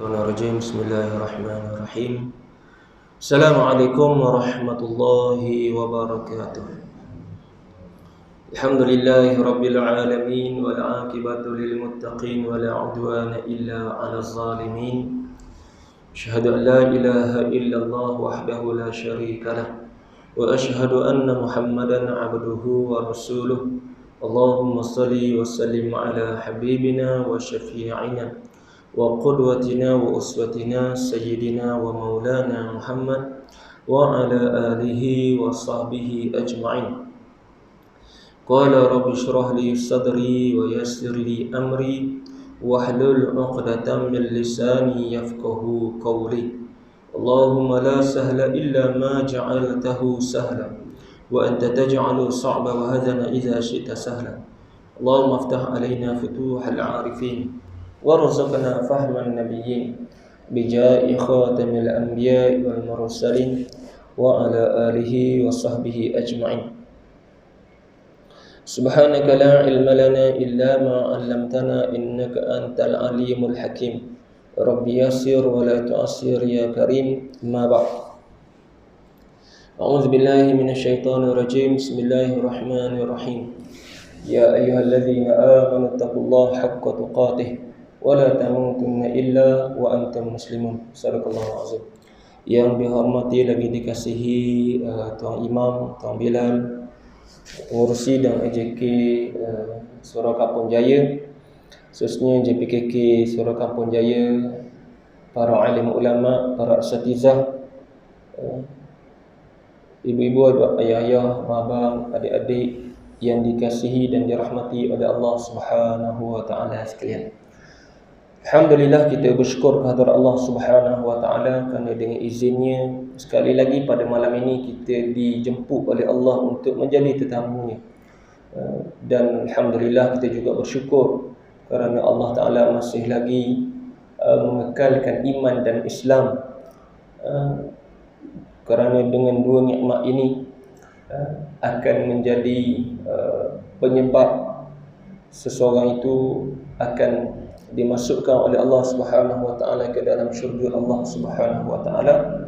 Bismillahirrahmanirrahim. Bismillahirrahmanirrahim. Assalamualaikum warahmatullahi wabarakatuh. Alhamdulillahi rabbil alamin wal 'aqibatu lil muttaqin wa la 'udwana illa 'alal zalimin. Asyhadu an la ilaha illallah wahdahu la syarika lah wa asyhadu anna Muhammadan 'abduhu wa rasuluh. Allahumma shalli wa sallim ala habibina wa syafi'ina wa qudwatina wa uswatina sayyidina wa maulana Muhammad wa ala alihi wa sahbihi ajma'in. Qala rabbi shrah li sadri wa yassir li amri wahlul 'uqdatam min lisani yafqahu qawli. Allahumma la sahla illa ma ja'altahu sahla wa anta taj'alu sa'ba wa hadana idza syi'ta sahla. Allahumma aftah alaina futuhal 'arifin warzuqna fahman nabiyyin bijai khatamil anbiya'i wal mursalin wa ala alihi wa sahbihi ajma'in. Subhanaka la ilma lana illa ma 'allamtana innaka antal alimul hakim. Rabbi yassir wa la tu'assir ya karim. Ma ba'd. A'udzu billahi minasyaitonir rajim. Bismillahirrahmanirrahim. Ya ayyuhalladzina amanu taqullaha haqqa tuqatih wa la tamutunna illa wa antum muslimun. Sadaqallahu azim. Yang dihormati lagi dikasihi Tuan Imam, Tuan Bilal, pengurusi dan AJK Surau Kampung Jaya, khususnya JPKK Surau Kampung Jaya, para alim ulama, para asatizah, ibu-ibu, ayah-ayah, abang, adik-adik yang dikasihi dan dirahmati oleh Allah Subhanahu wa taala sekalian. Alhamdulillah, kita bersyukur kehadrat Allah Subhanahu wa taala kerana dengan izinnya sekali lagi pada malam ini kita dijemput oleh Allah untuk menjadi tetamunya. Dan alhamdulillah kita juga bersyukur kerana Allah taala masih lagi mengekalkan iman dan Islam, kerana dengan dua nikmat ini akan menjadi penyebab seseorang itu akan dimasukkan oleh Allah Subhanahu wa taala ke dalam syurga Allah Subhanahu wa taala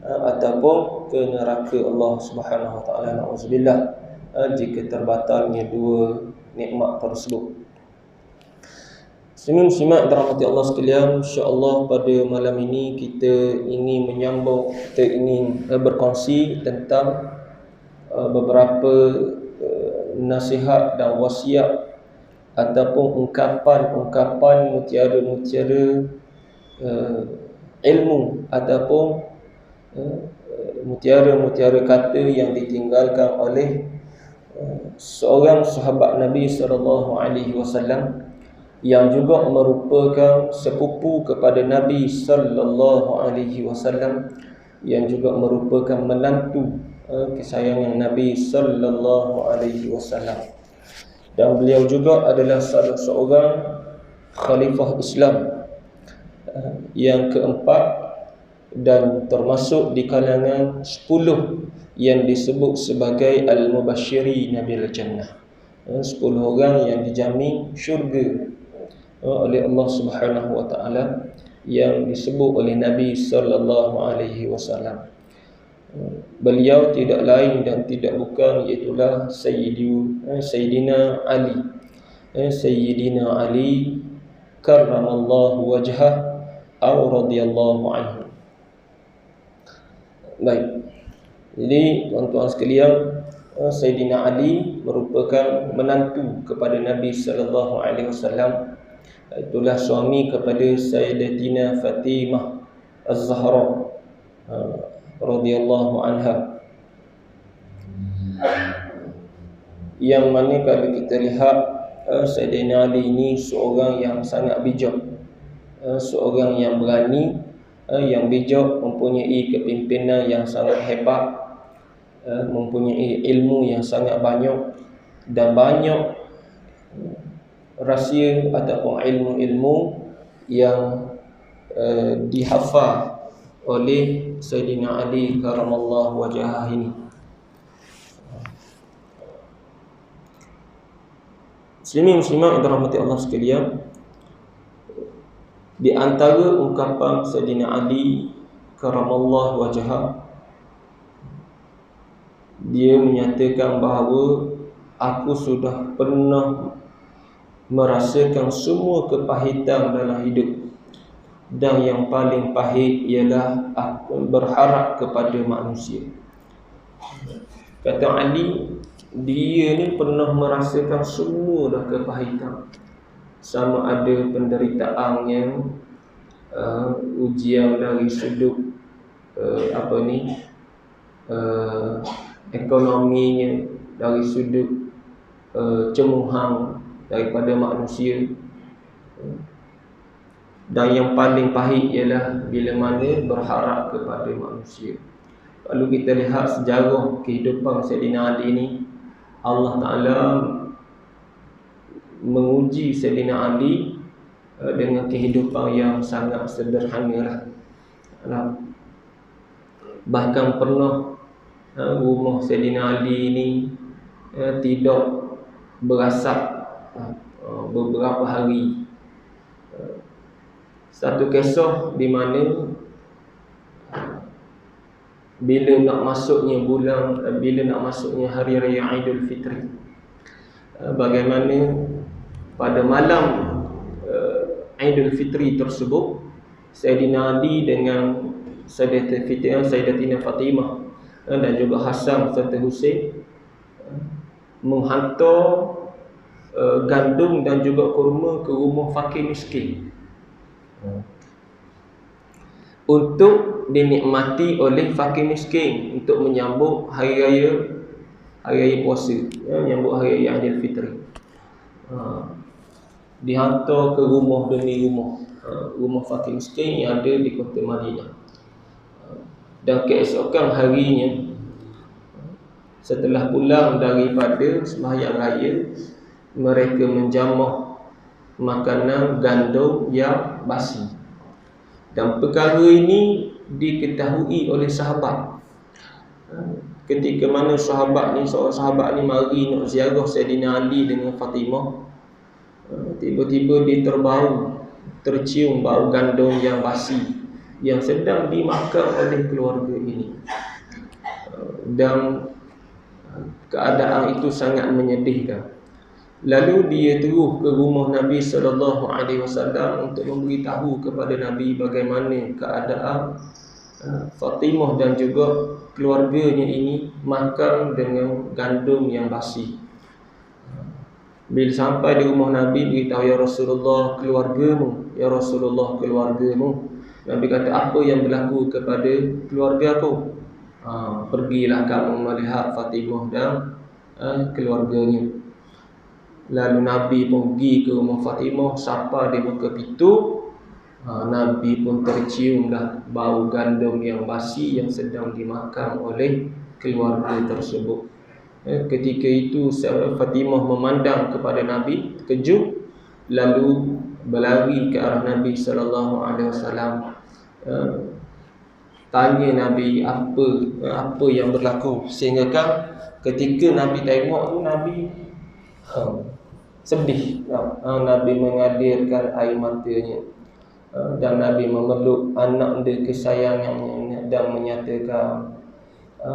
ataupun ke neraka Allah Subhanahu wa taala, nauzubillah, jika terbatalnya dua nikmat tersebut. Muslimin-muslimat dirahmati Allah sekalian, insya-Allah pada malam ini kita ingin menyambung, kita ingin berkongsi tentang beberapa nasihat dan wasiat ataupun ungkapan-ungkapan mutiara-mutiara ilmu ataupun mutiara-mutiara kata yang ditinggalkan oleh seorang sahabat Nabi sallallahu alaihi wasallam yang juga merupakan sepupu kepada Nabi sallallahu alaihi wasallam, yang juga merupakan menantu kesayangan Nabi sallallahu alaihi wasallam. Dan beliau juga adalah salah seorang khalifah Islam yang keempat dan termasuk di kalangan 10 yang disebut sebagai al-mubasysyirin bil jannah, 10 orang yang dijamin syurga oleh Allah Subhanahu wa taala, yang disebut oleh Nabi sallallahu alaihi wasallam. Beliau tidak lain dan tidak bukan iaitulah Sayyidina Ali, Sayyidina Ali karramallahu wajhah aw radhiyallahu anhu. Baik, jadi tuan-tuan sekalian, Sayyidina Ali merupakan menantu kepada Nabi sallallahu alaihi wasallam. Itulah suami kepada Sayyidatina Fatimah Az-Zahra radhiyallahu anha, yang mana kalau kita lihat Sayyidina Ali ini seorang yang sangat bijak, seorang yang berani, yang bijak, mempunyai kepimpinan yang sangat hebat, mempunyai ilmu yang sangat banyak, dan banyak rahsia ataupun ilmu-ilmu yang dihafal oleh Sayyidina Ali karamallahu wajhah ini. Muslimin muslimat yang dirahmati Allah sekalian, Di antara ungkapan Sayyidina Ali karamallahu wajhah, dia menyatakan bahawa aku sudah pernah merasakan semua kepahitan dalam hidup, dan yang paling pahit ialah aku berharap kepada manusia. Kata Ali, dia ni pernah merasakan semua dah kepahitan, sama ada penderitaan yang ujian dari sudut ekonominya, dari sudut cemuhang daripada manusia, dan yang paling pahit ialah bila mana berharap kepada manusia. Kalau kita lihat sejarah kehidupan Sayyidina Ali ni, Allah Ta'ala menguji Sayyidina Ali dengan kehidupan yang sangat sederhana lah. Bahkan pernah rumah Sayyidina Ali ni tidak berasap beberapa hari. Satu kisah di mana bila nak masuknya hari raya Aidil Fitri, bagaimana pada malam Aidil Fitri tersebut, Sayyidina Ali dengan Sayyidatina Fatimah dan juga Hasan serta Husain menghantar gandum dan juga kurma ke rumah fakir miskin untuk dinikmati oleh fakir miskin untuk menyambut hari raya puasa, menyambut hari raya Aidil Fitri. Dihantar ke rumah demi rumah fakir miskin yang ada di kota Madinah. Dan keesokan harinya, setelah pulang daripada sembahyang raya, mereka menjamah makanan gandum yang basi. Dan perkara ini diketahui oleh sahabat. Ketika mana seorang sahabat ni mari nak ziarah Sayyidina Ali dengan Fatimah, tiba-tiba dia tercium bau gandum yang basi yang sedang dimakan oleh keluarga ini. Dan keadaan itu sangat menyedihkan. Lalu dia terus ke rumah Nabi SAW untuk memberitahu kepada Nabi bagaimana keadaan Fatimah dan juga keluarganya ini makan dengan gandum yang basi. Bila sampai di rumah Nabi, beritahu, ya Rasulullah, keluargamu. Ya Rasulullah, keluargamu. Nabi kata, apa yang berlaku kepada keluarga aku? Pergilah kamu melihat Fatimah dan keluarganya. Lalu Nabi pun pergi ke rumah Fatimah, sapa di muka pintu. Nabi pun tercium dah bau gandum yang basi yang sedang dimakan oleh keluarga tersebut. Ketika itu Fatimah memandang kepada Nabi, terkejut, lalu berlari ke arah Nabi SAW. Tanya Nabi apa yang berlaku, sehingga kan ketika Nabi tengok tu, Nabi sedih. Nabi mengalirkan air matanya, dan Nabi memeluk anak dia kesayangannya dan menyatakan,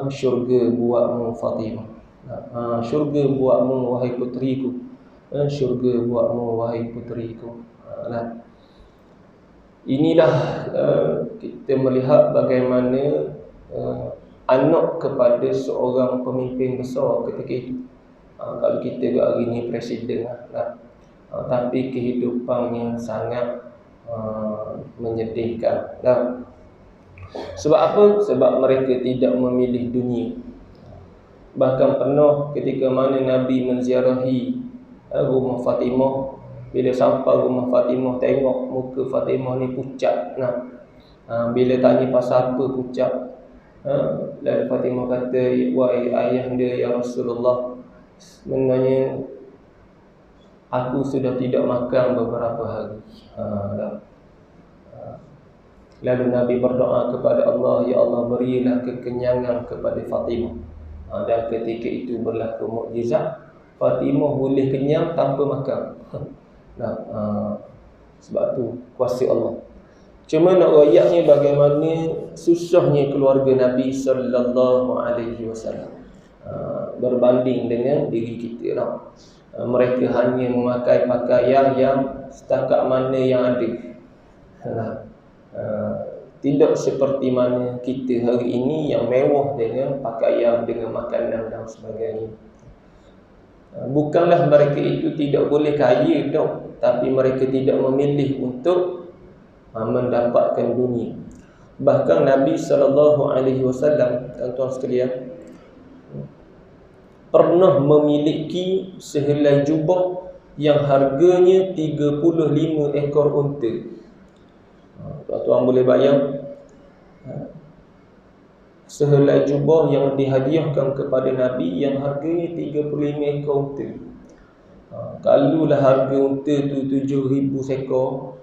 syurga buatmu Fatimah, syurga buatmu wahai puteriku, syurga buatmu wahai puteriku. Inilah kita melihat bagaimana anak kepada seorang pemimpin besar ketika itu. Kalau kita hari ini presiden lah, tapi kehidupannya sangat menyedihkan. Sebab apa? Sebab mereka tidak memilih dunia. Bahkan pernah ketika mana Nabi menziarahi rumah Fatimah, bila sampai rumah Fatimah, tengok muka Fatimah ni pucat. Bila tanya pasal apa pucat, lalu Fatimah kata, wahai ayahanda ya Rasulullah, sebenarnya aku sudah tidak makan beberapa hari. Lalu Nabi berdoa kepada Allah, ya Allah, berilah kekenyangan kepada Fatimah. Dan ketika itu berlaku mukjizat, Fatimah boleh kenyang tanpa makan. Sebab tu kuasa Allah. Cuma nak royaknya bagaimana susahnya keluarga Nabi sallallahu alaihi wasallam berbanding dengan diri kita lah. Mereka hanya memakai pakaian yang setakat mana yang ada. Tidak seperti mana kita hari ini yang mewah dengan pakaian, dengan makanan dan sebagainya. Bukanlah mereka itu tidak boleh kaya tau, tapi mereka tidak memilih untuk mendapatkan dunia. Bahkan Nabi SAW, tuan-tuan sekalian, pernah memiliki sehelai jubah yang harganya 35 ekor unta. Tuan-tuan boleh bayang, sehelai jubah yang dihadiahkan kepada Nabi yang harganya 35 ekor unta. Kalaulah harga unta tu 7,000 ekor,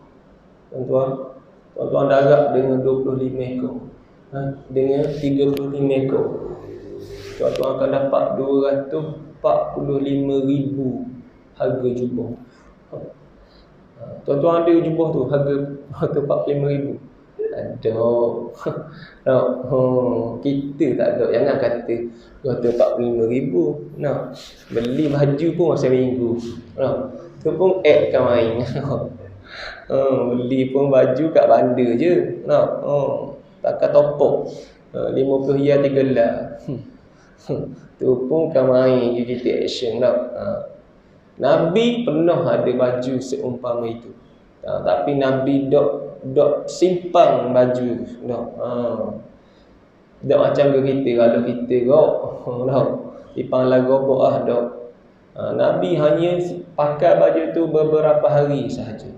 tuan-tuan darab dengan 25 ekor, dengan 35 ekor, tuan-tuan akan dapat 245,000 harga jubah. Tuan-tuan ada jubah tu harga 45,000? Ada. Kita tak ada. Jangan kata 45,000. Beli baju pun masa minggu. Tu pun kan main. Beli pun baju kat bandar je. Takkan topok 50 riyal 3 gelar. Tu pun kan main je kita action tak. Nabi pernah ada baju seumpama itu. Tapi Nabi dok simpan baju dak. Dak macam ke kita, kalau kita dak simpan lagu apa dak. Nabi hanya pakai baju tu beberapa hari sahaja.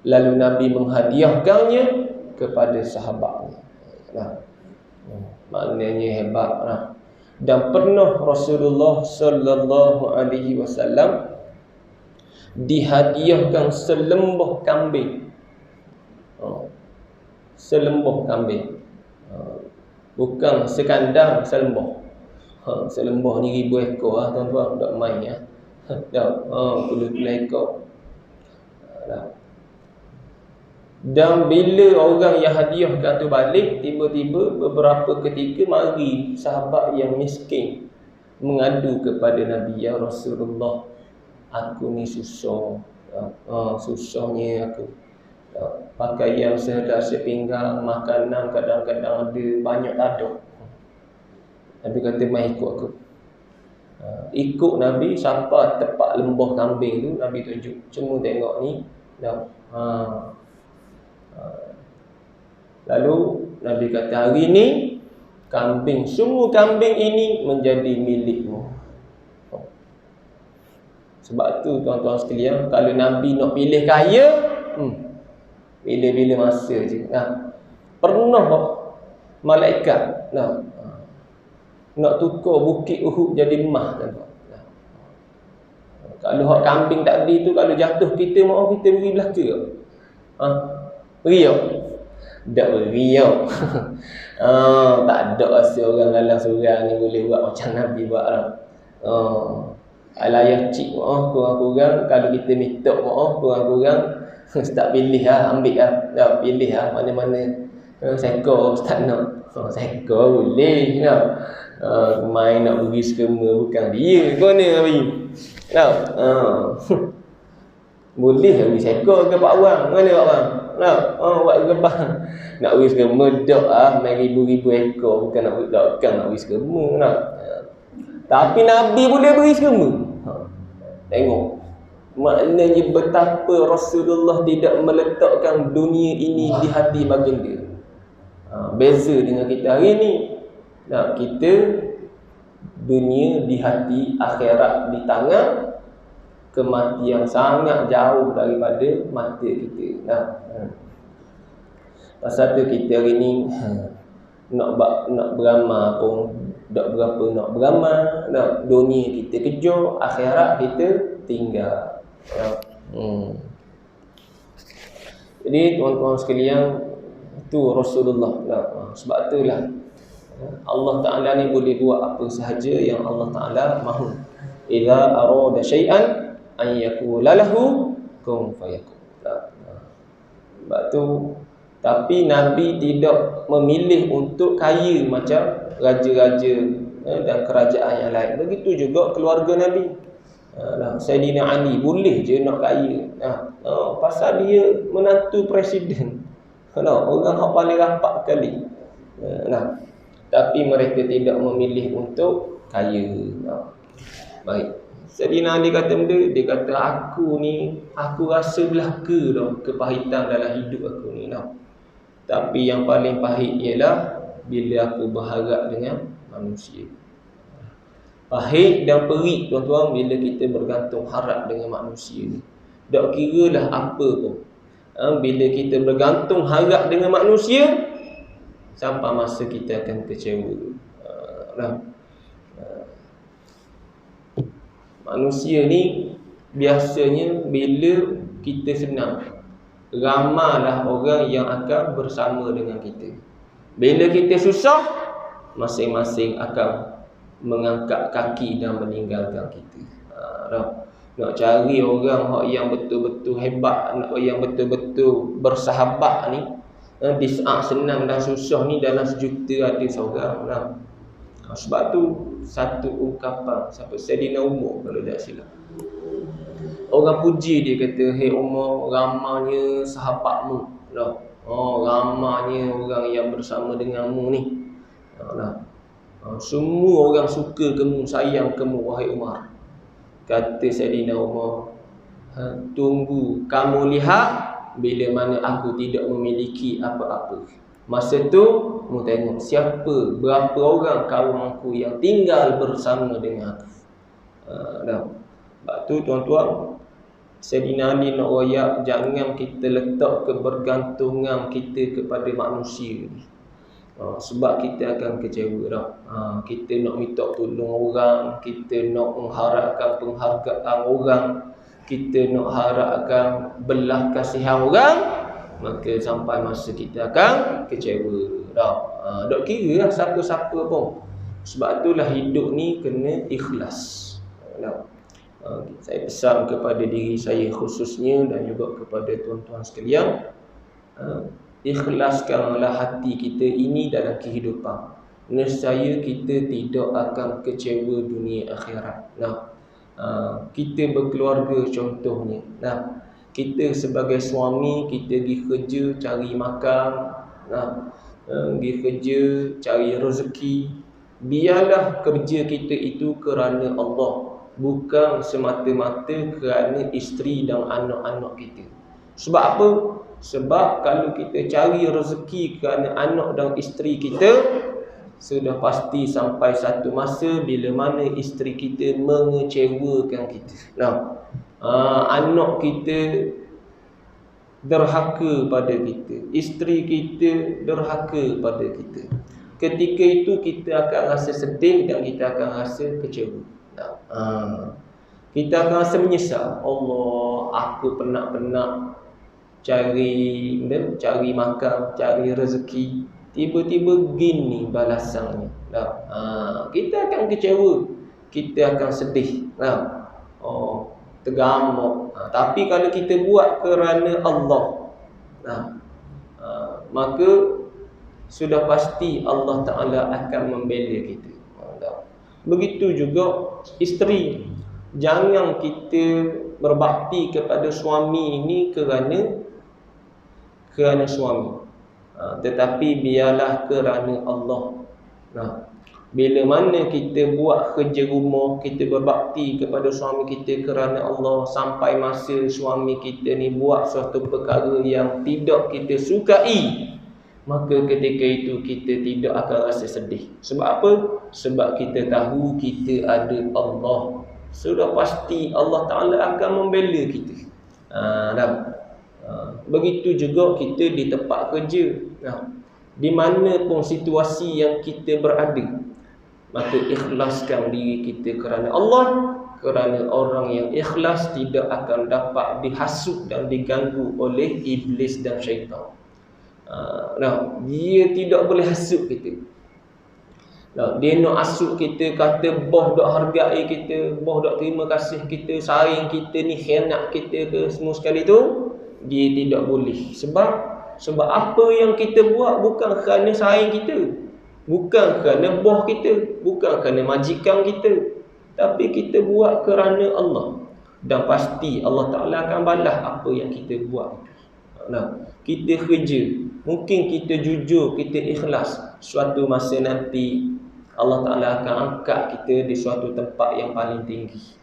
Lalu Nabi menghadiahkannya kepada sahabatnya. Maknanya hebat lah. Dan pernah Rasulullah sallallahu alaihi wasallam dihadiahkan selembah kambing. Selembah kambing. Bukan sekandar selembah. Selembah ni 1,000 ekor lah tuan-tuan, tak main ya. Dah, puluh-puluh ekor. Dan bila orang yang hadiahkan tu balik, tiba-tiba beberapa ketika mari sahabat yang miskin mengadu kepada Nabi, ya Rasulullah, aku ni susah. Susahnya aku. Pakaian sehelai sepinggang, makanan kadang-kadang ada, banyak tak ada. Nabi kata, mai ikut aku. Ikut Nabi sampai tepat lembah kambing tu, Nabi tunjuk. Cuma tengok ni. Lalu Nabi kata, hari ni kambing, semua kambing ini menjadi milikmu. Sebab tu tuan-tuan sekalian, kalau Nabi nak pilih kaya, bila-bila masa je. Pernah malaikat nak tukar bukit Uhud jadi emas, tuan-tuan. Kalau hak kambing tadi tu, kalau jatuh kita, maaf kita beri belaka. Riak. Tak beriak. Tak ada rasa orang dalam surau ni boleh buat macam Nabi buat lah. Alayah cik maaf kurang-kurang, kalau kita minta maaf kurang-kurang, tak pilih lah, ambil lah. Tak pilih lah mana-mana. Sekor tak nak. Sekor boleh tak? Main nak beri skema bukan dia. Kau ni Nabi. Tak? Boleh beri sekor ke Pak Wang? Mana Pak Wang? Tak? Buat gebang. Nak beri skema dok lah. Main ribu-ribu ekor. Bukan nak beri dokang, nak beri skema. Tak? Tapi Nabi boleh beri skema. Tengok. Maknanya betapa Rasulullah tidak meletakkan dunia ini di hati baginda. Beza dengan kita hari ni. Kita dunia di hati, akhirat di tangan, kematian sangat jauh daripada mata kita. Pasal tu kita hari ni nak beramal pun tak berapa nak beramal. Dunia kita kejar, akhirat kita tinggal. Jadi tuan-tuan sekalian, itu Rasulullah. Sebab itulah Allah Ta'ala ni boleh buat apa sahaja yang Allah Ta'ala mahu. Idza arada syai'an an yakula lahu kun fayakun. Sebab tu, tapi Nabi tidak memilih untuk kaya macam raja-raja dan kerajaan yang lain. Begitu juga keluarga Nabi. Sayyidina Ali boleh je nak kaya. Pasal dia menantu presiden. Orang yang paling rapat kali. Tapi mereka tidak memilih untuk kaya. Baik. Sayyidina Ali kata benda, dia kata aku rasa belaka dah kepahitan dalam hidup aku ni. Tapi yang paling pahit ialah bila aku berharap dengan manusia. Pahit dan perit tuan-tuan bila kita bergantung harap dengan manusia ni. Tak kira lah apa pun. Bila kita bergantung harap dengan manusia, sampai masa kita akan kecewa. Manusia ni biasanya bila kita senang, ramailah orang yang akan bersama dengan kita. Bila kita susah, masing-masing akan mengangkat kaki dan meninggalkan kita. Nak cari orang yang betul-betul hebat, yang betul-betul bersahabat ni, di saat senang dan susah ni dalam sejuta ada seorang. Sebab tu satu ungkapan sampai Sayyidina Umar kalau tak silap. Orang puji dia kata, "Hei Umar, ramanya sahabatmu." Ramanya orang yang bersama denganmu ni. Semua orang suka kamu, sayang kamu, wahai Umar. Kata Sayyidina Umar, tunggu kamu lihat bila mana aku tidak memiliki apa-apa. Masa tu, mu tengok siapa, berapa orang kaum aku yang tinggal bersama dengan aku. Sebab tu tuan-tuan, Sayyidina Ali nak royak, jangan kita letak kebergantungan kita kepada manusia ni. Sebab kita akan kecewa dah. Kita nak minta tolong orang, kita nak mengharapkan penghargaan orang, kita nak harapkan belas kasihan orang, maka sampai masa kita akan kecewa dah. Tak kira lah siapa-siapa pun. Sebab itulah hidup ni kena ikhlas. Saya pesan kepada diri saya khususnya dan juga kepada tuan-tuan sekalian, ikhlaskanlah hati kita ini dalam kehidupan. Nescaya kita tidak akan kecewa dunia akhirat. Kita berkeluarga contohnya. Kita sebagai suami, kita pergi kerja cari makan, pergi kerja cari rezeki. Biarlah kerja kita itu kerana Allah, bukan semata-mata kerana isteri dan anak-anak kita. Sebab apa? Sebab kalau kita cari rezeki kerana anak dan isteri kita, sudah pasti sampai satu masa bila mana isteri kita mengecewakan kita. Anak kita derhaka pada kita, isteri kita derhaka pada kita. Ketika itu kita akan rasa sedih dan kita akan rasa kecewa. Kita akan rasa menyesal. Allah, aku penat-penat cari makan, cari rezeki, tiba-tiba gini balasannya. Kita akan kecewa, kita akan sedih, tergamuk. Tapi kalau kita buat kerana Allah, maka sudah pasti Allah Ta'ala akan membela kita. Begitu juga isteri. Jangan kita berbakti kepada suami ini kerana suami, tetapi biarlah kerana Allah. Bila mana kita buat kerja rumah, kita berbakti kepada suami kita kerana Allah, sampai masa suami kita ni buat suatu perkara yang tidak kita sukai, maka ketika itu kita tidak akan rasa sedih. Sebab apa? Sebab kita tahu kita ada Allah. Sudah pasti Allah Ta'ala akan membela kita. Begitu juga kita di tempat kerja. Di mana pun situasi yang kita berada, maka ikhlaskan diri kita kerana Allah. Kerana orang yang ikhlas tidak akan dapat dihasut dan diganggu oleh iblis dan syaitan. Dia tidak boleh hasut kita. Dia nak hasut kita, kata boh tak hargai kita, boh tak terima kasih kita, saing kita ni, khianat kita ke, semua sekali tu, dia tidak boleh. Sebab apa yang kita buat bukan kerana saing kita, bukan kerana bos kita, bukan kerana majikan kita, tapi kita buat kerana Allah. Dan pasti Allah Ta'ala akan balas apa yang kita buat. Nah, kita kerja, mungkin kita jujur, kita ikhlas, suatu masa nanti Allah Ta'ala akan angkat kita di suatu tempat yang paling tinggi.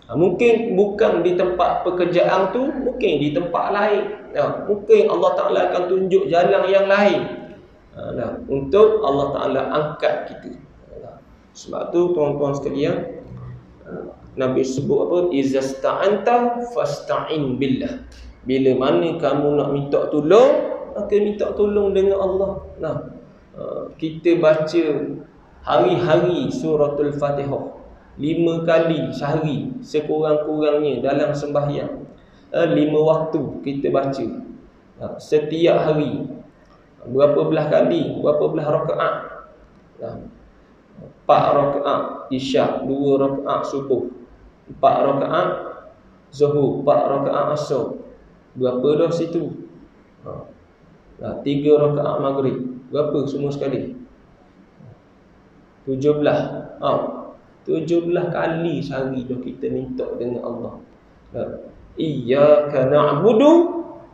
Mungkin bukan di tempat pekerjaan tu, mungkin di tempat lain. Mungkin Allah Ta'ala akan tunjuk jalan yang lain untuk Allah Ta'ala angkat kita. Sebab tu tuan-tuan sekalian, Nabi sebut apa? Izasta'anta fasta'in billah. Bila mana kamu nak minta tolong, maka minta tolong dengan Allah. Kita baca hari-hari suratul Fatihah 5 kali sehari sekurang-kurangnya dalam sembahyang. 5 waktu kita baca setiap hari. Berapa belah kali, berapa belah rakaat? 4 rakaat isyak, 2 rakaat subuh, 4 rakaat zuhur, 4 rakaat asar. Berapa dah situ? 3 rakaat maghrib. Berapa semua sekali? 17. 17 kali sehari dah kita minta dengan Allah. Iyyaka na'budu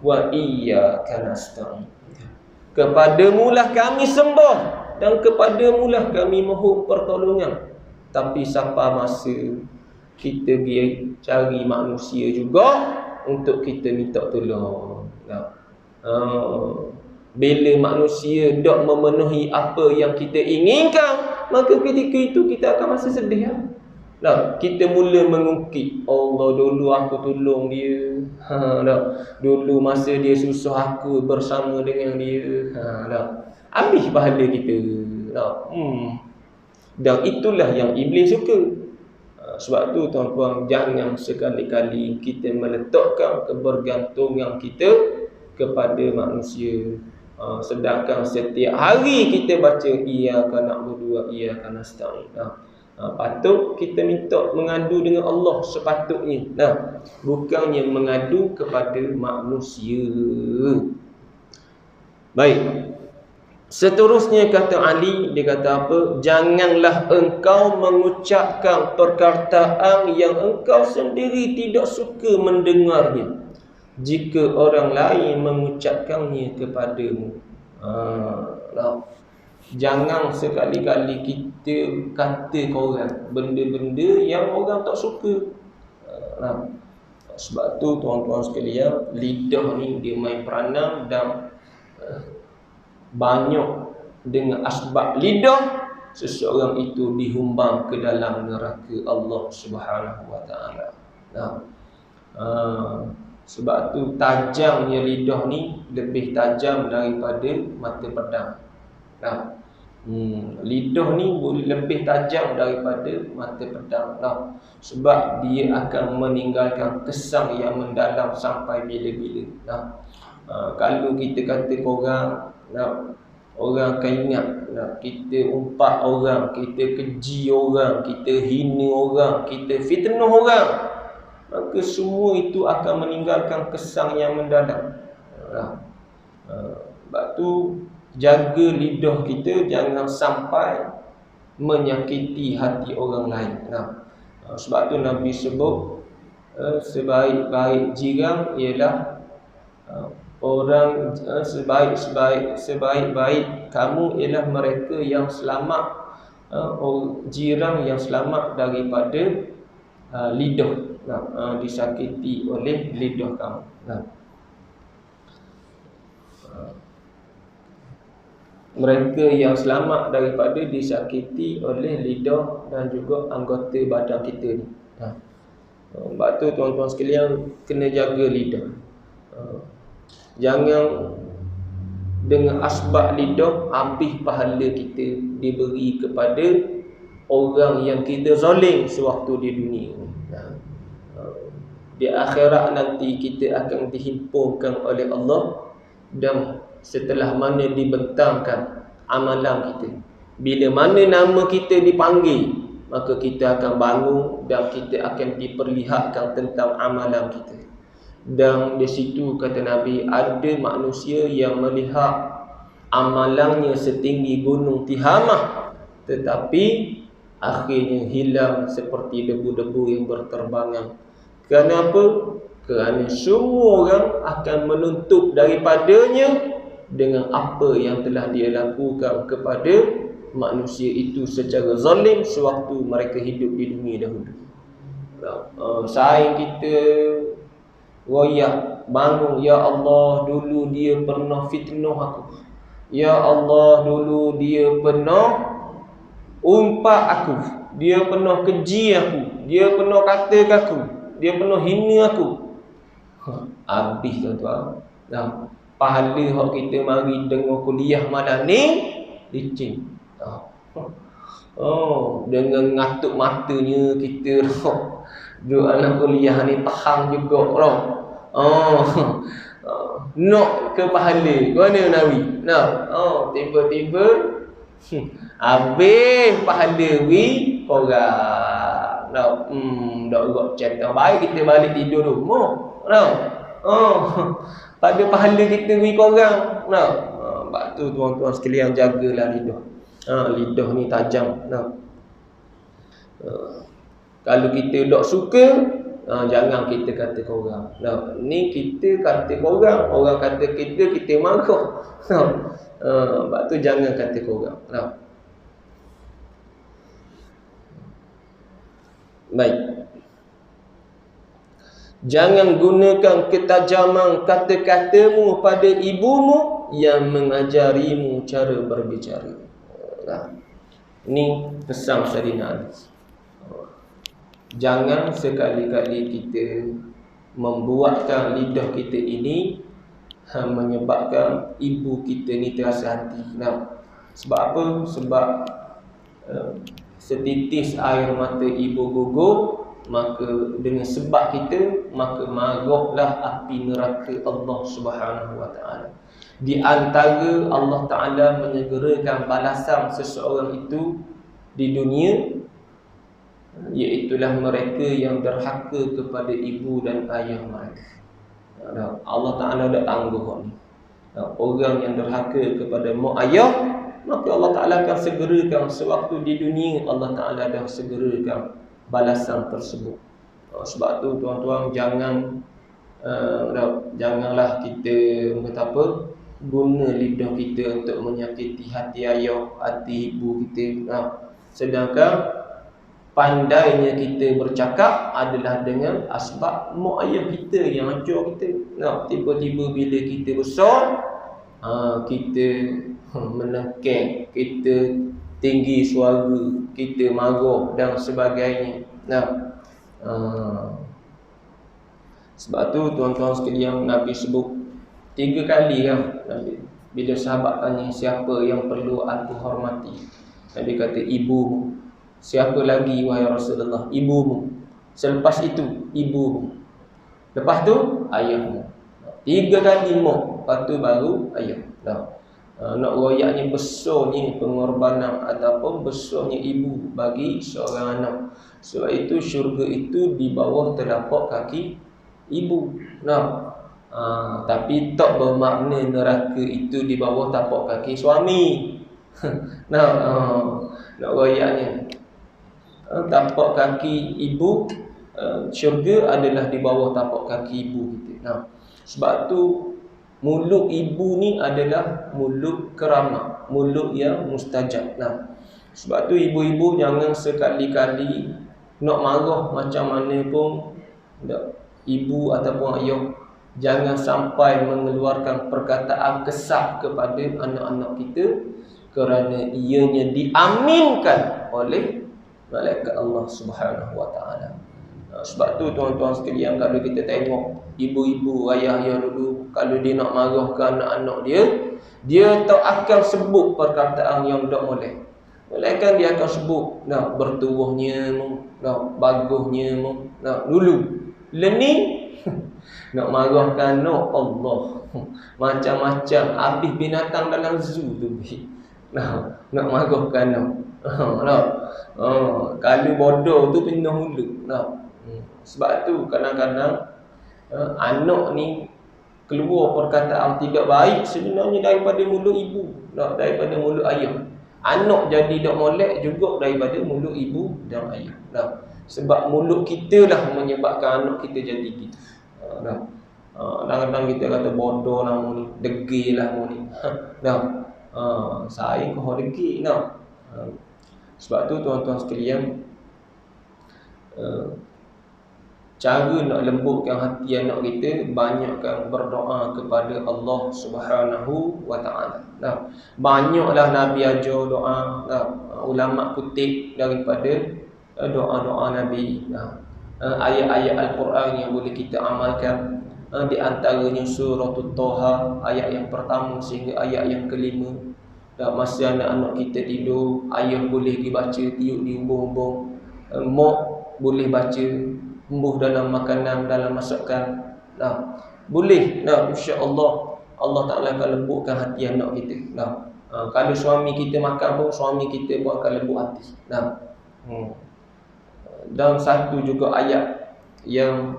wa iyyaka nasta'in. Kepadamulah kami sembah dan kepadamulah kami mohon pertolongan. Tapi sampai masa kita pergi cari manusia juga untuk kita minta tolong. Bila manusia tak memenuhi apa yang kita inginkan, maka ketika itu kita akan rasa sedih. Kita mula mengungkit, Allah dulu aku tolong dia. Dulu masa dia susah aku bersama dengan dia. Habis pahala kita. Dan itulah yang iblis suka. Sebab tu tuan-tuan, jangan sekali-kali kita meletakkan kebergantungan kita kepada manusia. Sedangkan setiap hari kita baca iyyaka na'budu wa iyyaka nasta'in. Patut kita minta mengadu dengan Allah sepatutnya. Bukannya mengadu kepada manusia. Baik. Seterusnya kata Ali, dia kata apa? Janganlah engkau mengucapkan perkataan yang engkau sendiri tidak suka mendengarnya jika orang lain mengucapkannya kepadamu. Jangan sekali-kali kita kata korang benda-benda yang orang tak suka. Sebab tu tuan-tuan sekalian, lidah ni dia main peranan dan banyak dengan asbab lidah seseorang itu dihumbang ke dalam neraka Allah Subhanahu wa taala. Sebab tu tajamnya lidah ni lebih tajam daripada mata pedang. Lidah ni lebih tajam daripada mata pedang. Sebab dia akan meninggalkan kesan yang mendalam sampai bila-bila. Kalau kita kata korang, orang akan ingat, kita umpat orang, kita keji orang, kita hina orang, kita fitnah orang, maka semua itu akan meninggalkan kesan yang mendalam. Sebab tu jaga lidah kita jangan sampai menyakiti hati orang lain. Sebab tu Nabi sebut sebaik-baik jiran ialah orang sebaik-baik kamu ialah mereka yang selamat, jiran yang selamat daripada lidah, disakiti oleh lidah kamu. Mereka yang selamat daripada disakiti oleh lidah dan juga anggota badan kita ni. Sebab tu tuan-tuan sekalian, kena jaga lidah. Jangan dengan asbab lidah habis pahala kita diberi kepada orang yang kita zalim sewaktu di dunia. Di akhirat nanti kita akan dihimpunkan oleh Allah, dan setelah mana dibentangkan amalan kita, bila mana nama kita dipanggil, maka kita akan bangun dan kita akan diperlihatkan tentang amalan kita. Dan di situ kata Nabi, ada manusia yang melihat amalannya setinggi gunung Tihamah, tetapi akhirnya hilang seperti debu-debu yang berterbangan. Kenapa? Kerana semua orang akan menuntut daripadanya dengan apa yang telah dia lakukan kepada manusia itu secara zalim sewaktu mereka hidup di dunia dahulu. Saing kita royak bangun, ya Allah, dulu dia pernah fitnah aku. Ya Allah, dulu dia pernah umpat aku. Dia pernah keji aku. Dia pernah kata aku. Dia pernah hina aku. Habis tuan-tuan. Pahala hak kita mari dengar kuliah malam ni licin. Dengan ngatuk matanya kita duk anak kuliah ni faham juga nak ke pahala. Mana Nabi? Nak. Tiba-tiba habis pahala korang. Dak gok cerita baik kita balik tidur rumah. Pada pahala kita korang. Sebab tu tuan-tuan sekalian, jagalah lidah. Lidah ni tajam. Kalau kita tak suka, jangan kita kata korang. Ni kita kata korang, orang kata kita marah. Sebab tu jangan kata korang. Baik. Jangan gunakan ketajaman kata-katamu pada ibumu yang mengajarimu cara berbicara. Ni pesan Sayyidina Ali. Jangan sekali-kali kita membuatkan lidah kita ini menyebabkan ibu kita ni terasa hati. Sebab apa? Sebab setitis air mata ibu gugur, maka dengan sebab kita, maka marahlah api neraka Allah Subhanahu wa taala. Di antara Allah Taala menyegerakan balasan seseorang itu di dunia, iaitulah mereka yang derhaka kepada ibu dan ayah mereka. Allah Ta'ala dah tangguh ni. Orang yang derhaka kepada mak ayah, maka Allah Ta'ala akan segerakan sewaktu di dunia. Allah Ta'ala dah segerakan balasan tersebut. Sebab tu tuan-tuan, janganlah kita guna lidah kita untuk menyakiti hati ayah, hati ibu kita. Sedangkan pandainya kita bercakap adalah dengan asbab mak ayah kita yang ajar kita. Tiba-tiba bila kita besar, kita menekeng, kita tinggi suara, kita marah dan sebagainya. Sebab tu tuan-tuan sekalian, Nabi sebut 3 kali Nabi. Bila sahabat tanya siapa yang perlu aku hormati, Nabi kata ibumu. Siapa lagi wahai Rasulullah? Ibumu. Selepas itu ibumu. Lepas tu ayahmu. 3 kali mak, lepas tu baru ayah. Nak royaknya besarnya pengorbanan ataupun besarnya ibu bagi seorang anak. Sebab itu syurga itu di bawah telapak kaki ibu. Tapi tak bermakna neraka itu di bawah tapak kaki suami. Nak royaknya tapak kaki ibu, syurga adalah di bawah tapak kaki ibu kita. Sebab tu mulut ibu ni adalah mulut keramat, mulut yang mustajab. Sebab tu ibu-ibu jangan sekali-kali nak marah macam mana pun, ibu ataupun ayah, jangan sampai mengeluarkan perkataan kesat kepada anak-anak kita, kerana ianya diaminkan oleh malaikat Allah Subhanahu wa taala. Sebab tu tuan-tuan sekalian, kalau kita tengok ibu-ibu, ayah-ayah dulu, kalau dia nak marahkan anak-anak dia tak akan sebut perkataan yang tak boleh. Melainkan dia akan sebut bertubuhnya, bagusnya, dulu. Lening nak marahkan anak Allah macam-macam, habis binatang dalam zoo tu. Nak marahkan anak. Kalau bodoh tu pindah mulut. Sebab tu kadang-kadang Anak ni keluar perkataan tidak baik sebenarnya daripada mulut ibu, daripada mulut ayah. Anak jadi tak molek juga daripada mulut ibu dan ayah. Sebab mulut kita lah menyebabkan anak kita jadi gitu. Kadang-kadang kita kata bodoh lah mu ni, degil lah mu ni. Saya kau degil . Sebab tu tuan-tuan sekalian, cara nak lembutkan hati anak kita, banyakkan berdoa kepada Allah Subhanahu wa taala. Banyaklah Nabi ajar doa, ulama kutip daripada doa-doa Nabi. Ayat-ayat Al-Quran yang boleh kita amalkan, di antaranya surah Taha ayat yang pertama sehingga ayat yang kelima. Masa anak-anak kita tidur, ayah boleh dibaca tiup di umbung-umbung, mak boleh baca embuh dalam makanan, dalam masakan. Boleh, insya-Allah Allah Taala akan lembutkan hati anak kita. Kalau suami kita makan pun, suami kita pun akan lembut hati. Dan satu juga ayat yang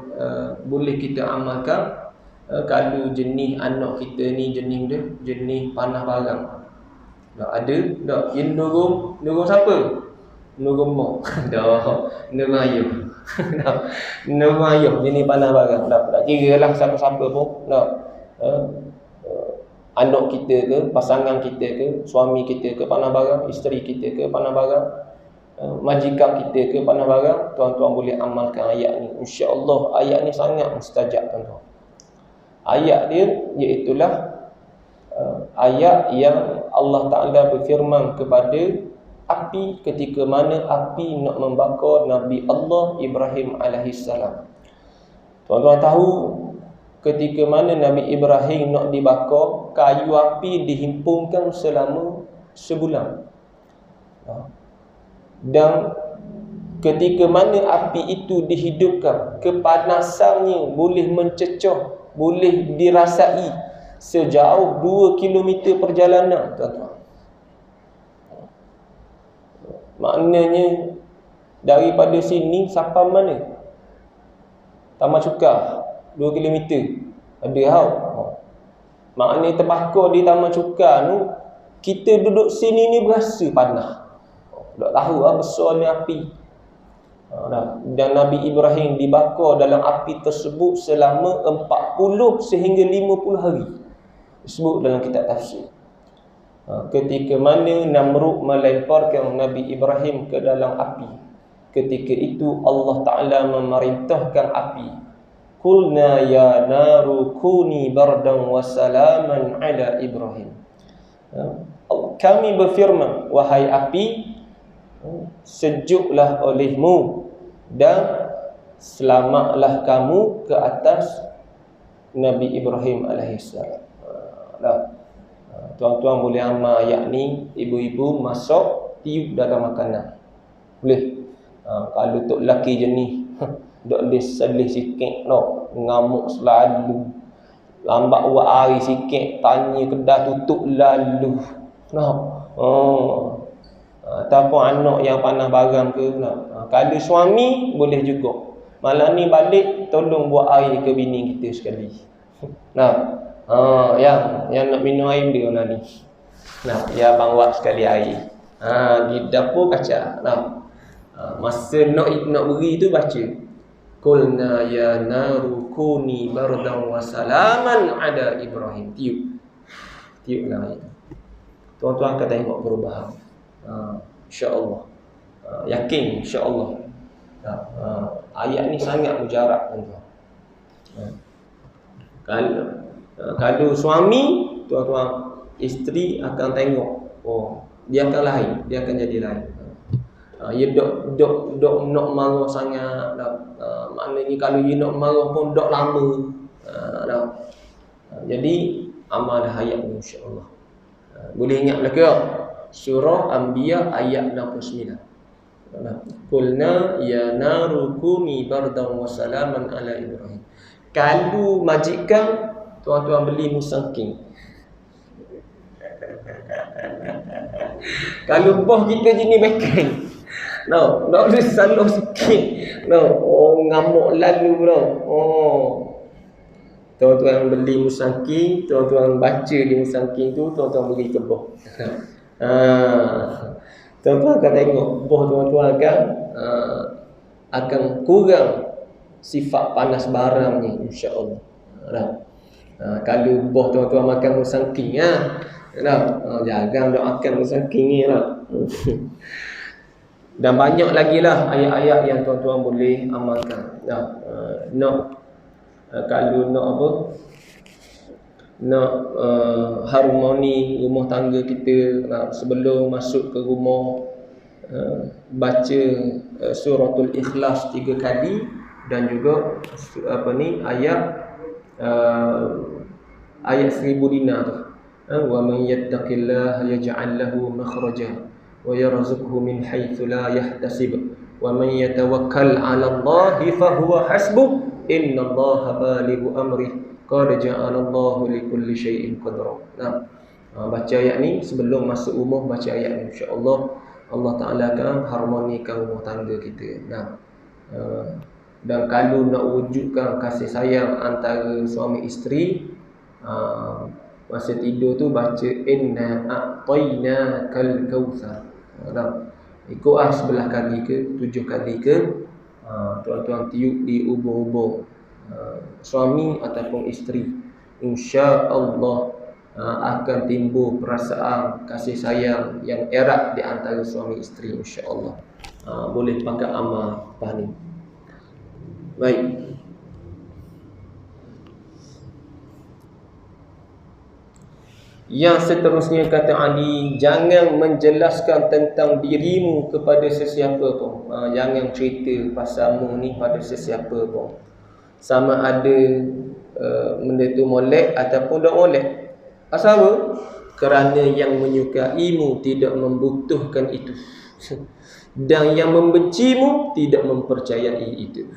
boleh kita amalkan, kalau jenis anak kita ni jenis panah barang. Ada tak? Yang nurung siapa? Nurung mak. Nurung ayah. Nurung ayah jenis panah barang. Tak kira lah siapa-siapa pun. Anak kita ke, pasangan kita ke, suami kita ke panah barang, isteri kita ke panah barang, majikan kita ke panah barang. Tuan-tuan boleh amalkan ayat ni. InsyaAllah ayat ni sangat mustajab, tuan-tuan. Ayat dia iaitulah ayat yang Allah Ta'ala berfirman kepada api ketika mana api nak membakar Nabi Allah Ibrahim alaihissalam. Tuan-tuan tahu ketika mana Nabi Ibrahim nak dibakar, kayu api dihimpunkan selama sebulan. Dan ketika mana api itu dihidupkan, kepanasannya boleh mencecah, boleh dirasai sejauh 2 km perjalanan, tuan-tuan. Maknanya daripada sini sampai mana? Taman Cukar 2 km. Ada hau. Maknanya terbakar di Taman Cukar tu, kita duduk sini ni berasa panas. Tak tahu besar ni api. Dan Nabi Ibrahim dibakar dalam api tersebut selama 40 sehingga 50 hari. Disebut dalam kitab tafsir. Ketika mana Namrud melemparkan Nabi Ibrahim ke dalam api, ketika itu Allah Ta'ala memerintahkan api, Qulna ya naru kuni bardan wa salaman ala Ibrahim. Kami berfirman, wahai api, sejuklah olehmu dan selamatlah kamu ke atas Nabi Ibrahim alaihissalam. Tuan-tuan boleh amal ayat ni. Ibu-ibu masak tiup dalam makanan boleh. Kalau tok lelaki jenis dok diselih sikit ngamuk selalu, lambat buat hari sikit, tanya kedai tutup lalu. Ataupun anak yang panah barang ke. Kalau suami boleh juga, malam ni balik tolong buat air ke bini kita sekali. Yang nak minum air dia ni. Ya abang buat sekali air. Di dapur kaca. Masa nak beri tu baca, Qulna ya naru kuni bardan wa salaman ala Ibrahim. Tiuplah air. Tuan-tuan akan tengok perubahan. InsyaAllah. Yakin insyaAllah. Ayat ni sangat mujarab, tuan-tuan. Kalau suami, tuan-tuan, isteri akan tengok, dia akan lain, dia akan jadi lain. Dia dok nak marah sangat. Maknanya kalau dia nak marah pun dok lama. Jadi amal ayat ni insya-Allah. Boleh ingat belaka? Surah Anbiya ayat 69. Qulna ya naru kuni bardan wa salaman ala Ibrahim. Kalau majikan, tuan-tuan beli musangking. Kalau boh kita jenis beken, nak boleh salah sikit. Ngamuk lalu . Tuan-tuan beli musangking, tuan-tuan baca di musangking tu, tuan-tuan beri ke boh. Tuan-tuan akan tengok boh tuan-tuan akan kurang sifat panas barang ni, insya-Allah. Kalau boh tuan-tuan makan musangking jangan doakan musangking ni lah. Dan banyak lagi lah ayat-ayat yang tuan-tuan boleh amalkan. Kalau nak harmoni rumah tangga kita, sebelum masuk ke rumah, baca suratul Ikhlas 3 kali, dan juga ayat 1000 dinar tu. Wa man yattaqillaha yaj'al lahu makhraja wa yarzuqhu min haitsu la yahtasib wa man yatawakkal 'ala Allahi fa huwa hasbuh innallaha balighu amri qad ja'ala Allahu likulli syai'in qadra. Baca ayat ni sebelum masuk rumah, baca ayat ni, insya-Allah Allah Taala akan harmonikan rumah tangga kita. Dan kalau nak wujudkan kasih sayang antara suami isteri, masa tidur tu baca inna a'tainakal kautsar. Ikut sebelah kali ke 7 kali ke, tuan-tuan tiup di ubur-ubur suami ataupun isteri, insya-Allah akan timbul perasaan kasih sayang yang erat di antara suami isteri, insya-Allah. Boleh pakai amal lepas ni. Baik. Yang seterusnya kata Ali, jangan menjelaskan tentang dirimu kepada sesiapa pun. Jangan cerita pasalmu ni pada sesiapa pun. Sama ada benda tu molek ataupun tak molek. Pasal apa? Kerana yang menyukaimu tidak membutuhkan itu. Dan yang membencimu tidak mempercayai itu.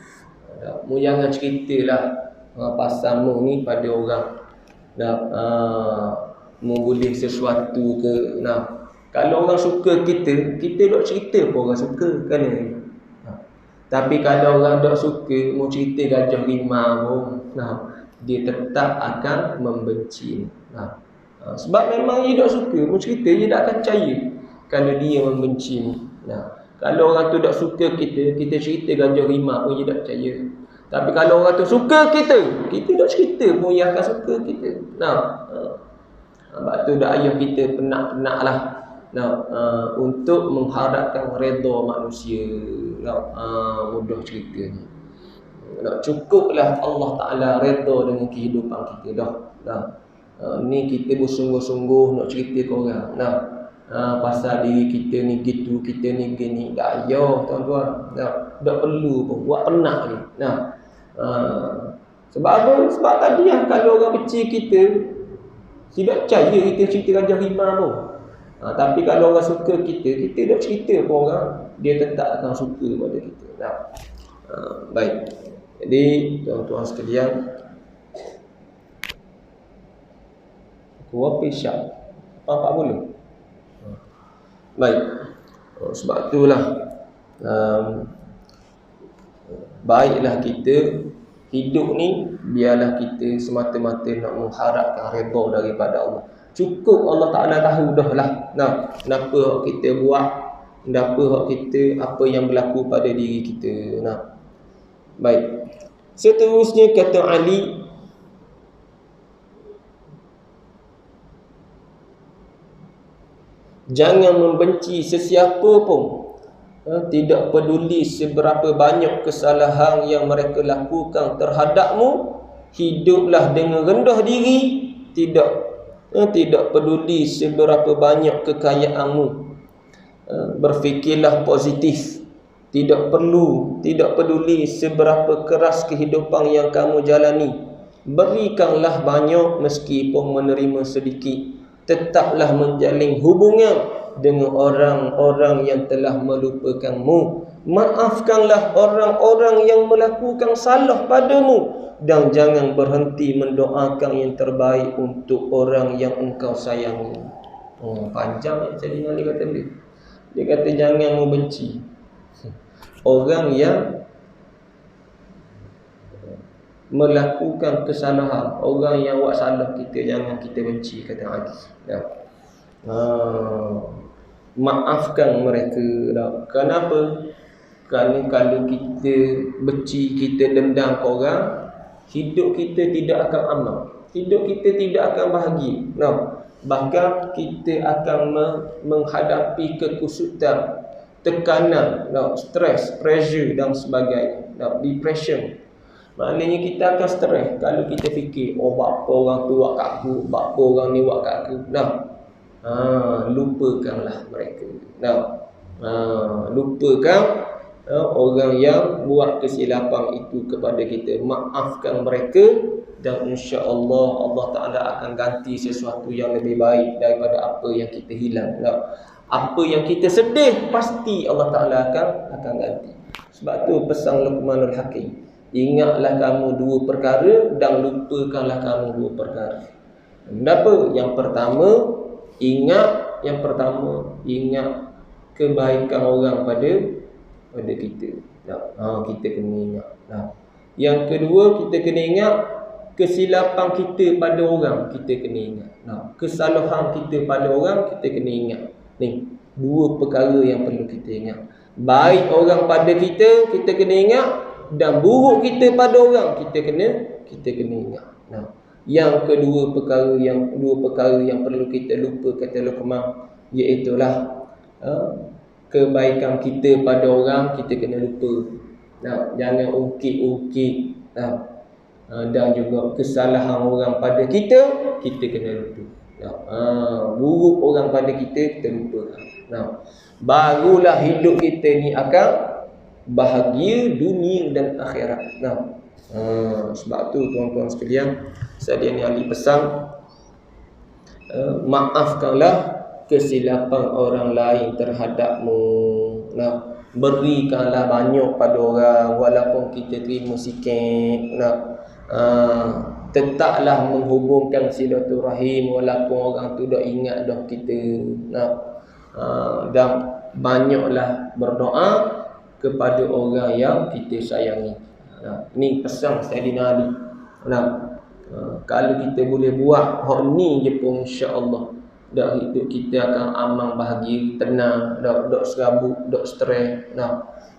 Mu jangan ceritalah pasalmu ni pada orang. Boleh sesuatu ke. Kalau orang suka kita dok cerita pun orang suka kan. Tapi kalau orang dok suka, mau cerita gajah rimau pun, dia tetap akan membenci. Sebab memang dia dok suka, mau cerita dia tak akan percaya kalau dia membenci. Kalau orang tu dok suka kita cerita gajah rimau pun dia tak percaya. Tapi kalau orang tu suka kita dok cerita pun dia akan suka kita. Sebab tu dah ayah kita penat-penat lah untuk mengharapkan redha manusia. Mudah cerita ni. Cukuplah Allah Ta'ala redha dengan kehidupan kita dah. Ni kita bersungguh-sungguh nak cerita ke orang. Pasal diri kita ni gitu, kita ni gini. Tak payah tuan-tuan. Tak perlu pun. Buat penat ni. Sebab apa? Sebab tadi kalau orang kecil kita tidak percaya kita cerita gajah rimau pun. Tapi kalau orang suka kita dah cerita pun orang, dia tetap akan suka pada kita. Baik. Jadi tuan-tuan sekalian, berapa syak? 40. Baik. Sebab itulah baiklah kita hidup ni, biarlah kita semata-mata nak mengharapkan redha daripada Allah. Cukup Allah Ta'ala tahu dah lah. Kenapa kita buat, kenapa kita, apa yang berlaku pada diri kita. Baik. Seterusnya kata Ali, jangan membenci sesiapa pun, tidak peduli seberapa banyak kesalahan yang mereka lakukan terhadapmu. Hiduplah dengan rendah diri, tidak peduli seberapa banyak kekayaanmu. Berfikirlah positif, tidak peduli seberapa keras kehidupan yang kamu jalani. Berikanlah banyak meskipun menerima sedikit. Tetaplah menjalin hubungan dengan orang-orang yang telah melupakanmu. Maafkanlah orang-orang yang melakukan salah padamu. Dan jangan berhenti mendoakan yang terbaik untuk orang yang engkau sayangi. Panjang Sayyidina Ali kata dia. Dia kata jangan membenci orang yang melakukan kesalahan, orang yang buat salah, kita jangan kita benci, kata Nabi. Ya. Maafkan mereka. Kenapa? Kerana kalau kita benci, kita dendam ke orang, hidup kita tidak akan aman, hidup kita tidak akan bahagia. Bahkan kita akan menghadapi kekusutan, tekanan, stres, pressure dan sebagainya, depression. Maknanya kita akan stres kalau kita fikir, apa orang tu buat kat aku, apa orang ni buat kat aku. Lupakanlah mereka. Lupakan orang yang buat kesilapan itu kepada kita. Maafkan mereka, dan insya-Allah Allah Ta'ala akan ganti sesuatu yang lebih baik daripada apa yang kita hilang. Apa yang kita sedih, pasti Allah Ta'ala akan ganti. Sebab tu pesan Luqmanul Hakim, ingatlah kamu dua perkara dan lupakanlah kamu dua perkara. Kenapa? Yang pertama, ingat kebaikan orang pada kita. Kita kena ingat. Yang kedua, kita kena ingat kesilapan kita pada orang, kita kena ingat. Kesalahan kita pada orang, kita kena ingat. Ni, dua perkara yang perlu kita ingat. Baik orang pada kita kena ingat, dan buruk kita pada orang, kita kena ingat. Yang kedua dua perkara yang perlu kita lupa, kata Luqman, iaitulah kebaikan kita pada orang, kita kena lupa. Jangan ungkit-ungkit. Dan juga kesalahan orang pada kita kena lupa. Buruk orang pada kita lupa. Barulah hidup kita ni akan bahagia dunia dan akhirat. Sebab tu tuan-tuan sekalian, saya ni ahli pesan, maafkanlah kesilapan orang lain terhadapmu. Berikanlah banyak pada orang, walaupun kita terima sikit. Tetaplah menghubungkan silaturahim, walaupun orang tu dah ingat dah kita. Dan banyaklah berdoa kepada orang yang kita sayangi. Ni pesan Sayyidina Ali. Kalau kita boleh buat hak ni je pun, insya-Allah dah hidup kita akan aman, bahagia, tenang, dak serabut, dak stres.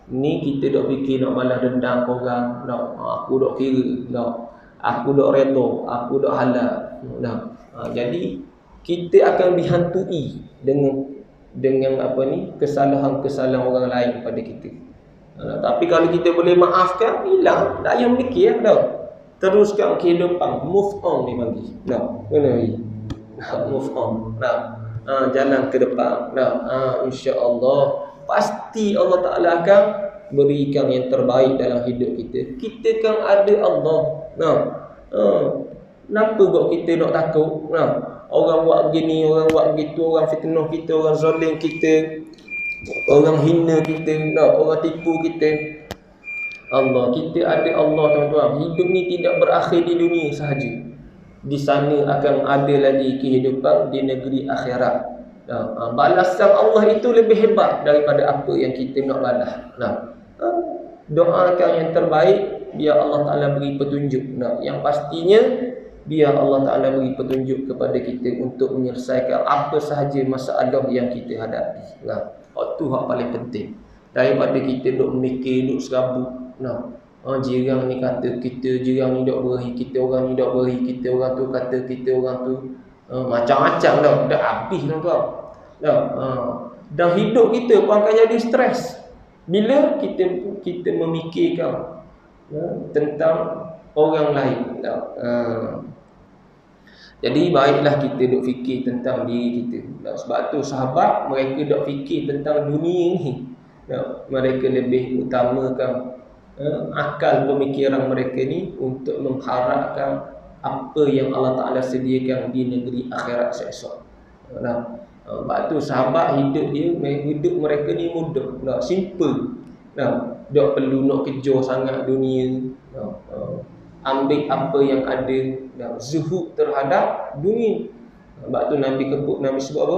Ni kita dak fikir nak balas dendam ke orang, aku dak kira, aku dak redha, aku dak halal. Jadi kita akan dihantui dengan kesalahan-kesalahan orang lain pada kita. Tapi kalau kita boleh maafkan, hilang, tak payah mikir dah. Teruskan kehidupan, move on ni bagi. Kena move on. Jalan ke depan. Insya-Allah pasti Allah Ta'ala akan berikan yang terbaik dalam hidup kita. Kita kan ada Allah. Kenapa kok kita nak takut? Orang buat gini, orang buat gitu, orang fitnah kita, orang zalim kita, orang hina kita, orang tipu kita. Kita ada Allah, tuan-tuan. Hidup ni tidak berakhir di dunia sahaja. Di sana akan ada lagi kehidupan di negeri akhirat. Balasan Allah itu lebih hebat daripada apa yang kita nak balas. Doakan yang terbaik, biar Allah Ta'ala beri petunjuk. Yang pastinya, biar Allah Ta'ala beri petunjuk kepada kita untuk menyelesaikan apa sahaja masalah yang kita hadapi. Itu hak paling penting. Daripada kita duk mikir, duk serabut. Jiran ni kata kita, jiran ni duk beri kita, orang ni duk beri kita, orang tu kata kita, orang tu macam-macam dah habis tuan-tuan. Dan hidup kita pun akan jadi stres bila kita memikirkan tentang orang lain. Jadi baiklah kita duk fikir tentang diri kita. Sebab tu sahabat mereka duk fikir tentang dunia ni. Mereka lebih utamakan akal pemikiran mereka ni untuk mengharapkan apa yang Allah Ta'ala sediakan di negeri akhirat esok. Sebab tu sahabat hidup mereka ni mudah, simple. Tak perlu nak kejar sangat dunia. Ambil apa yang ada, zuhud terhadap dunia. Sebab tu Nabi sebut apa?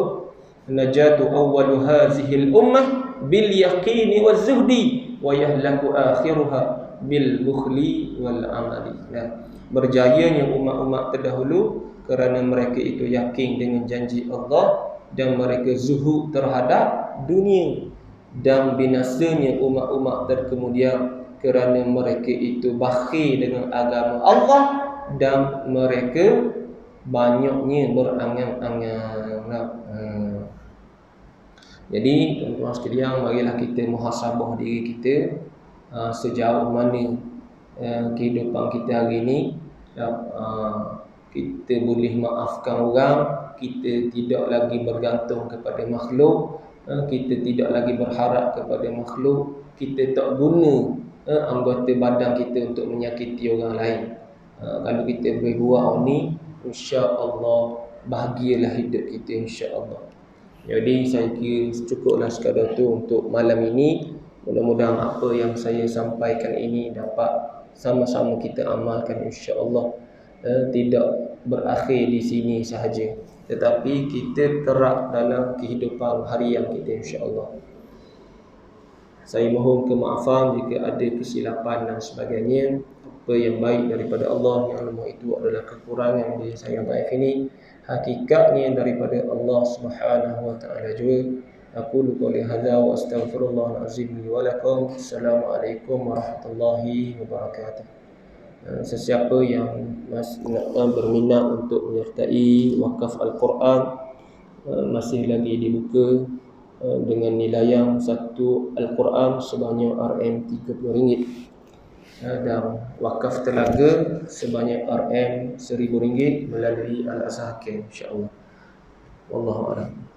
Najatu awwalu hazihil ummah bil yaqini waz zuhdi wa yahlaku akhiruha bil bukhli wal amali. Berjayanya umat-umat terdahulu kerana mereka itu yakin dengan janji Allah dan mereka zuhud terhadap dunia, dan binasanya umat-umat terkemudian kerana mereka itu bakhil dengan agama Allah dan mereka banyaknya berangan-angan. Jadi tuan-tuan sekalian, marilah kita muhasabah diri kita, sejauh mana kehidupan kita hari ini. Kita boleh maafkan orang, kita tidak lagi bergantung kepada makhluk, kita tidak lagi berharap kepada makhluk, kita tak guna anggota badan kita untuk menyakiti orang lain. Kalau kita boleh buat ni, insya-Allah bahagialah hidup kita, insya-Allah. Jadi saya kira cukuplah sekadar tu untuk malam ini. Mudah-mudahan apa yang saya sampaikan ini dapat sama-sama kita amalkan, insya-Allah. Tidak berakhir di sini sahaja, tetapi kita terap dalam kehidupan harian kita, insya-Allah. Saya mohon kemaafan jika ada kesilapan dan sebagainya. Apa yang baik daripada Allah yang lemah itu adalah kekurangan yang saya baik ini, hakikatnya daripada Allah Subhanahu wa taala juga. Aku qouli hadza wa astaghfirullahal azim li wa lakum. Assalamualaikum warahmatullahi wabarakatuh. Sesiapa yang berminat untuk menyertai wakaf Al-Quran, masih lagi dibuka dengan nilai yang satu Al-Quran sebanyak RM30 dan wakaf telaga sebanyak RM1000 melalui Al-Azhar, insya-Allah. Wallahu a'lam.